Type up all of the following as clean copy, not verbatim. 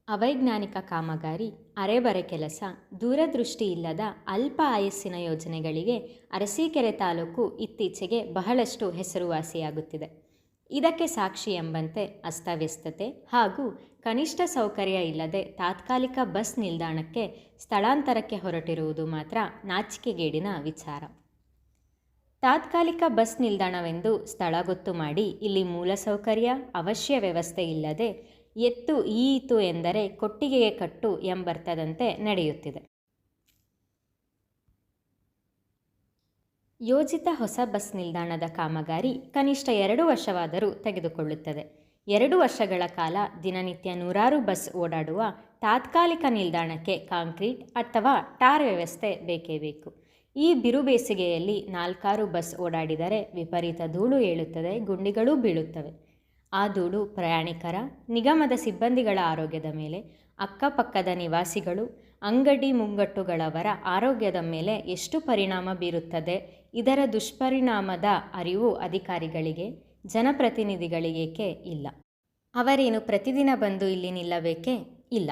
ಅವೈಜ್ಞಾನಿಕ ಕಾಮಗಾರಿ, ಅರೆಬರೆ ಕೆಲಸ, ದೂರದೃಷ್ಟಿ ಇಲ್ಲದ ಅಲ್ಪ ಆಯಸ್ಸಿನ ಯೋಜನೆಗಳಿಗೆ ಅರಸೀಕೆರೆ ತಾಲೂಕು ಇತ್ತೀಚೆಗೆ ಬಹಳಷ್ಟು ಹೆಸರುವಾಸಿಯಾಗುತ್ತಿದೆ. ಇದಕ್ಕೆ ಸಾಕ್ಷಿ ಎಂಬಂತೆ ಅಸ್ತವ್ಯಸ್ತತೆ ಹಾಗೂ ಕನಿಷ್ಠ ಸೌಕರ್ಯ ಇಲ್ಲದೆ ತಾತ್ಕಾಲಿಕ ಬಸ್ ನಿಲ್ದಾಣಕ್ಕೆ ಸ್ಥಳಾಂತರಕ್ಕೆ ಹೊರಟಿರುವುದು ಮಾತ್ರ ನಾಚಿಕೆಗೇಡಿನ ವಿಚಾರ. ತಾತ್ಕಾಲಿಕ ಬಸ್ ನಿಲ್ದಾಣವೆಂದು ಸ್ಥಳ ಗೊತ್ತು ಮಾಡಿ ಇಲ್ಲಿ ಮೂಲಸೌಕರ್ಯ ಅವಶ್ಯ ವ್ಯವಸ್ಥೆ ಇಲ್ಲದೆ ಎತ್ತು ಈಯಿತು ಎಂದರೆ ಕೊಟ್ಟಿಗೆಗೆ ಕಟ್ಟು ಎಂಬರ್ಥದಂತೆ ನಡೆಯುತ್ತಿದೆ. ಯೋಜಿತ ಹೊಸ ಬಸ್ ನಿಲ್ದಾಣದ ಕಾಮಗಾರಿ ಕನಿಷ್ಠ 2 ವರ್ಷವಾದರೂ ತೆಗೆದುಕೊಳ್ಳುತ್ತದೆ. 2 ವರ್ಷಗಳ ಕಾಲ ದಿನನಿತ್ಯ ನೂರಾರು ಬಸ್ ಓಡಾಡುವ ತಾತ್ಕಾಲಿಕ ನಿಲ್ದಾಣಕ್ಕೆ ಕಾಂಕ್ರೀಟ್ ಅಥವಾ ಟಾರ್ ವ್ಯವಸ್ಥೆ ಬೇಕೇ ಬೇಕು. ಈ ಬಿರು ಬೇಸಿಗೆಯಲ್ಲಿ 4 ಬಸ್ ಓಡಾಡಿದರೆ ವಿಪರೀತ ಧೂಳು ಏಳುತ್ತದೆ, ಗುಂಡಿಗಳೂ ಬೀಳುತ್ತವೆ. ಆ ಧೂಳು ಪ್ರಯಾಣಿಕರ, ನಿಗಮದ ಸಿಬ್ಬಂದಿಗಳ ಆರೋಗ್ಯದ ಮೇಲೆ, ಅಕ್ಕಪಕ್ಕದ ನಿವಾಸಿಗಳು, ಅಂಗಡಿ ಮುಂಗಟ್ಟುಗಳವರ ಆರೋಗ್ಯದ ಮೇಲೆ ಎಷ್ಟು ಪರಿಣಾಮ ಬೀರುತ್ತದೆ, ಇದರ ದುಷ್ಪರಿಣಾಮದ ಅರಿವು ಅಧಿಕಾರಿಗಳಿಗೆ, ಜನಪ್ರತಿನಿಧಿಗಳಿಗೇಕೆ ಇಲ್ಲ? ಅವರೇನು ಪ್ರತಿದಿನ ಬಂದು ಇಲ್ಲಿ ನಿಲ್ಲಬೇಕೇ? ಇಲ್ಲ.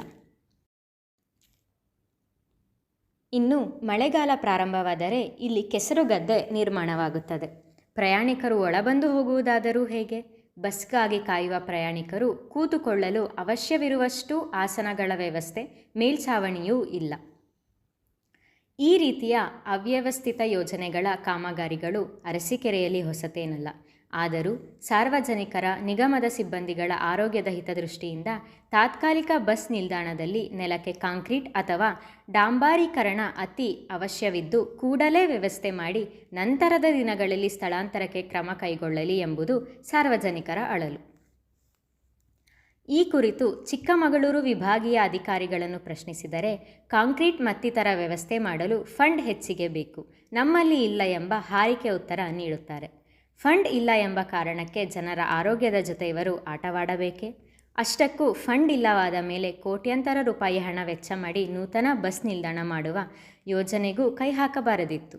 ಇನ್ನು ಮಳೆಗಾಲ ಪ್ರಾರಂಭವಾದರೆ ಇಲ್ಲಿ ಕೆಸರುಗದ್ದೆ ನಿರ್ಮಾಣವಾಗುತ್ತದೆ. ಪ್ರಯಾಣಿಕರು ಒಳಬಂದು ಹೋಗುವುದಾದರೂ ಹೇಗೆ? ಬಸ್ಗಾಗಿ ಕಾಯುವ ಪ್ರಯಾಣಿಕರು ಕೂತುಕೊಳ್ಳಲು ಅವಶ್ಯವಿರುವಷ್ಟು ಆಸನಗಳ ವ್ಯವಸ್ಥೆ, ಮೇಲ್ಛಾವಣಿಯೂ ಇಲ್ಲ. ಈ ರೀತಿಯ ಅವ್ಯವಸ್ಥಿತ ಯೋಜನೆಗಳ ಕಾಮಗಾರಿಗಳು ಅರಸೀಕೆರೆಯಲ್ಲಿ ಹೊಸತೇನಲ್ಲ. ಆದರೂ ಸಾರ್ವಜನಿಕರ, ನಿಗಮದ ಸಿಬ್ಬಂದಿಗಳ ಆರೋಗ್ಯದ ಹಿತದೃಷ್ಟಿಯಿಂದ ತಾತ್ಕಾಲಿಕ ಬಸ್ ನಿಲ್ದಾಣದಲ್ಲಿ ನೆಲಕ್ಕೆ ಕಾಂಕ್ರೀಟ್ ಅಥವಾ ಡಾಂಬಾರೀಕರಣ ಅತಿ ಅವಶ್ಯವಿದ್ದು ಕೂಡಲೇ ವ್ಯವಸ್ಥೆ ಮಾಡಿ ನಂತರದ ದಿನಗಳಲ್ಲಿ ಸ್ಥಳಾಂತರಕ್ಕೆ ಕ್ರಮ ಕೈಗೊಳ್ಳಲಿ ಎಂಬುದು ಸಾರ್ವಜನಿಕರ ಅಳಲು. ಈ ಕುರಿತು ಚಿಕ್ಕಮಗಳೂರು ವಿಭಾಗೀಯ ಅಧಿಕಾರಿಗಳನ್ನು ಪ್ರಶ್ನಿಸಿದರೆ ಕಾಂಕ್ರೀಟ್ ಮತ್ತಿತರ ವ್ಯವಸ್ಥೆ ಮಾಡಲು ಫಂಡ್ ಹೆಚ್ಚಿಗೆ ಬೇಕು, ನಮ್ಮಲ್ಲಿ ಇಲ್ಲ ಎಂಬ ಹಾರಿಕೆ ಉತ್ತರ ನೀಡುತ್ತಾರೆ. ಫಂಡ್ ಇಲ್ಲ ಎಂಬ ಕಾರಣಕ್ಕೆ ಜನರ ಆರೋಗ್ಯದ ಜೊತೆ ಇವರು ಆಟವಾಡಬೇಕೇ? ಅಷ್ಟಕ್ಕೂ ಫಂಡ್ ಇಲ್ಲವಾದ ಮೇಲೆ ಕೋಟ್ಯಂತರ ರೂಪಾಯಿ ಹಣ ವೆಚ್ಚ ಮಾಡಿ ನೂತನ ಬಸ್ ನಿಲ್ದಾಣ ಮಾಡುವ ಯೋಜನೆಗೂ ಕೈ ಹಾಕಬಾರದಿತ್ತು.